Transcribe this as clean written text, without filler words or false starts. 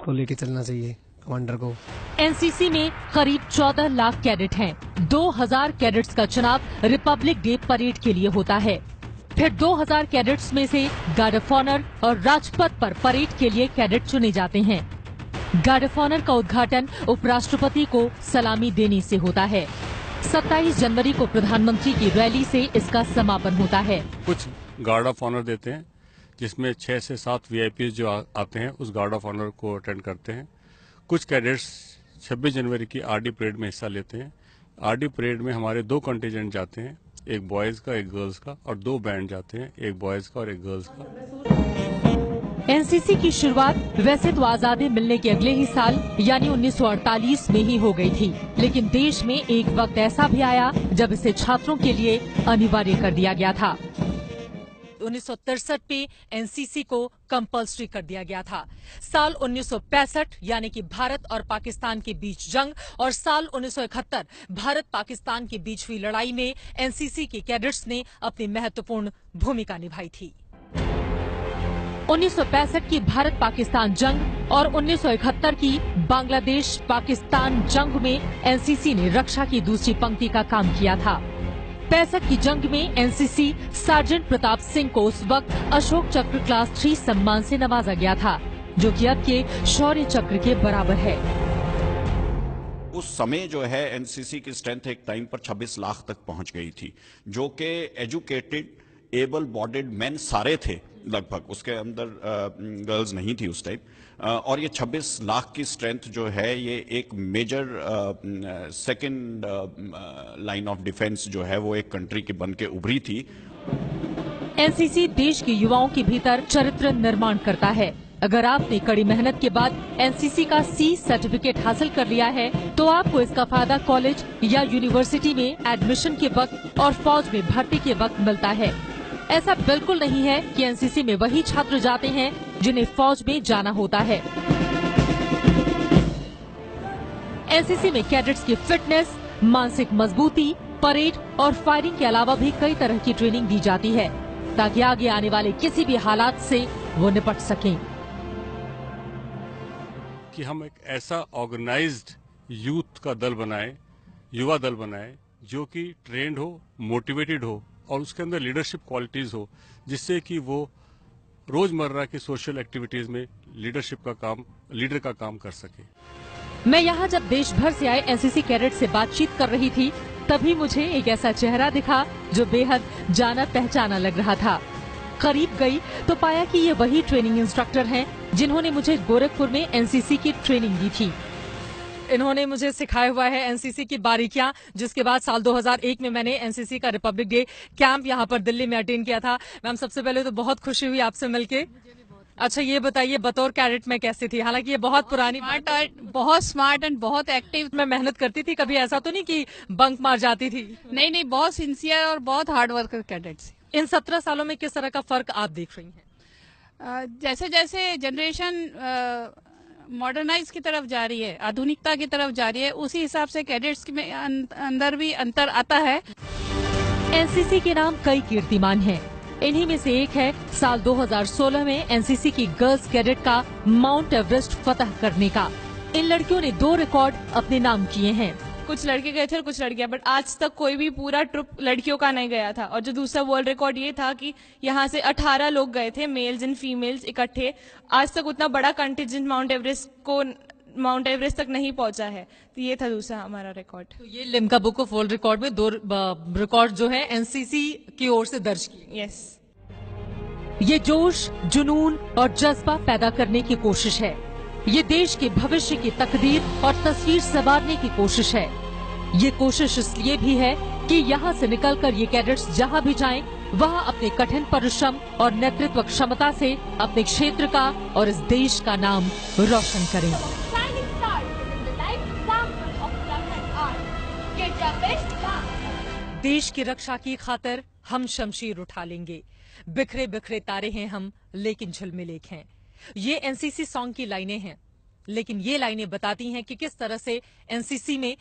को लेके चलना चाहिए कमांडर को। एनसीसी में करीब 14 लाख कैडेट हैं। 2000 कैडेट्स का चुनाव रिपब्लिक डे परेड के लिए होता है। फिर 2000 कैडेट्स में से गार्ड ऑफ ऑनर और राजपथ पर परेड के लिए कैडेट चुने जाते हैं। गार्ड ऑफ ऑनर का उद्घाटन उपराष्ट्रपति को सलामी देने से होता है। 27 जनवरी को प्रधानमंत्री की रैली से इसका समापन होता है। कुछ गार्ड ऑफ ऑनर देते हैं, जिसमें 6 से 7 वीआईपी जो आते हैं उस गार्ड ऑफ ऑनर को अटेंड करते हैं। कुछ कैडेट्स 26 जनवरी की आरडी परेड में हिस्सा लेते हैं। आरडी परेड में हमारे 2 कंटिजेंट जाते हैं, एक बॉयज का एक गर्ल्स का, और 2 बैंड जाते हैं, एक बॉयज का और एक गर्ल्स का। एनसीसी की शुरुआत वैसे तो आजादी मिलने के अगले ही साल यानी 1948 में ही हो गई थी, लेकिन देश में एक वक्त ऐसा भी आया जब इसे छात्रों के लिए अनिवार्य कर दिया गया था। 1963 में एनसीसी को कंपल्सरी कर दिया गया था। साल 1965 यानी कि भारत और पाकिस्तान के बीच जंग और साल 1971 भारत पाकिस्तान के बीच हुई लड़ाई में एनसीसी के कैडेट्स ने अपनी महत्वपूर्ण भूमिका निभाई थी। 1965 की भारत पाकिस्तान जंग और 1971 की बांग्लादेश पाकिस्तान जंग में एनसीसी ने रक्षा की दूसरी पंक्ति का काम किया था। 65 की जंग में एनसीसी सार्जेंट प्रताप सिंह को उस वक्त अशोक चक्र क्लास 3 सम्मान से नवाजा गया था, जो कि अब के शौर्य चक्र के बराबर है। उस समय जो है एनसीसी की स्ट्रेंथ एक टाइम पर 26 लाख तक पहुंच गई थी, जो कि एजुकेटेड एबल बॉडीड मेन सारे थे लगभग, उसके अंदर गर्ल्स नहीं थी उस टाइम। और ये 26 लाख की स्ट्रेंथ जो है ये एक major second line of defence जो है वो एक कंट्री की बन के उभरी थी। एनसीसी देश के युवाओं के भीतर चरित्र निर्माण करता है। अगर आपने कड़ी मेहनत के बाद एनसीसी का सी सर्टिफिकेट हासिल कर लिया है तो आपको इसका फायदा कॉलेज या यूनिवर्सिटी में एडमिशन के वक्त और फौज में भर्ती के वक्त मिलता है। ऐसा बिल्कुल नहीं है कि एनसीसी में वही छात्र जाते हैं जिन्हें फौज में जाना होता है। एनसीसी में कैडेट्स की फिटनेस, मानसिक मजबूती, परेड और फायरिंग के अलावा भी कई तरह की ट्रेनिंग दी जाती है ताकि आगे आने वाले किसी भी हालात से वो निपट सकें। कि हम एक ऐसा ऑर्गेनाइज्ड यूथ का दल बनाए, युवा दल बनाए, जो कि ट्रेंड हो, मोटिवेटेड हो और उसके अंदर लीडरशिप क्वालिटीज हो, जिससे कि वो रोजमर्रा की सोशल एक्टिविटीज में लीडर का काम कर सके। मैं यहाँ जब देश भर से आए एनसीसी कैडेट से बातचीत कर रही थी तभी मुझे एक ऐसा चेहरा दिखा जो बेहद जाना पहचाना लग रहा था। करीब गई तो पाया कि ये वही ट्रेनिंग इंस्ट्रक्टर हैं जिन्होंने मुझे गोरखपुर में एनसीसी की ट्रेनिंग दी थी। इन्होंने मुझे सिखाया हुआ है एनसीसी की बारीकियां, जिसके बाद साल 2001 में मैंने एनसीसी का रिपब्लिक डे कैंप यहाँ पर दिल्ली में अटेंड किया था। मैम, सबसे पहले तो बहुत खुशी हुई आपसे मिलके। अच्छा, ये बताइए बतौर कैडेट में कैसी थी? हालांकि ये बहुत पुरानी बहुत स्मार्ट एंड बहुत एक्टिव। मैं मेहनत करती थी, कभी ऐसा तो नहीं कि बंक मार जाती थी? नहीं, बहुत सिंसियर और बहुत हार्ड वर्कर कैडेट्स। इन 17 सालों में किस तरह का फर्क आप देख रही हैं? जैसे जैसे जनरेशन मॉडर्नाइज की तरफ जा रही है, आधुनिकता की तरफ जा रही है, उसी हिसाब से कैडेट्स में अंदर भी अंतर आता है। एनसीसी के नाम कई कीर्तिमान हैं। इन्हीं में से एक है साल 2016 में एनसीसी की गर्ल्स कैडेट का माउंट एवरेस्ट फतह करने का। इन लड़कियों ने 2 रिकॉर्ड अपने नाम किए हैं। कुछ लड़के गए थे और कुछ लड़कियां, बट आज तक कोई भी पूरा ट्रुप लड़कियों का नहीं गया था। और जो दूसरा वर्ल्ड रिकॉर्ड ये था कि यहाँ से 18 लोग गए थे, मेल्स एंड फीमेल्स इकट्ठे। आज तक उतना बड़ा कंटिजेंट माउंट एवरेस्ट तक नहीं पहुंचा है। तो ये था दूसरा हमारा रिकॉर्ड। तो ये Limca book of world record में 2 रिकॉर्ड जो है एनसीसी की ओर से दर्ज किए। यस, ये जोश, जुनून और जज्बा पैदा करने की कोशिश है। ये देश के भविष्य की तकदीर और तस्वीर संवारने की कोशिश है। ये कोशिश इसलिए भी है कि यहाँ से निकलकर ये कैडेट्स जहाँ भी जाएं, वहाँ अपने कठिन परिश्रम और नेतृत्व क्षमता से अपने क्षेत्र का और इस देश का नाम रोशन करें। देश की रक्षा की खातिर हम शमशीर उठा लेंगे। बिखरे बिखरे तारे हैं हम, लेकिन झिलमिल एक हैं। ये एनसीसी सॉन्ग की लाइनें हैं, लेकिन ये लाइनें बताती हैं कि किस तरह से एनसीसी में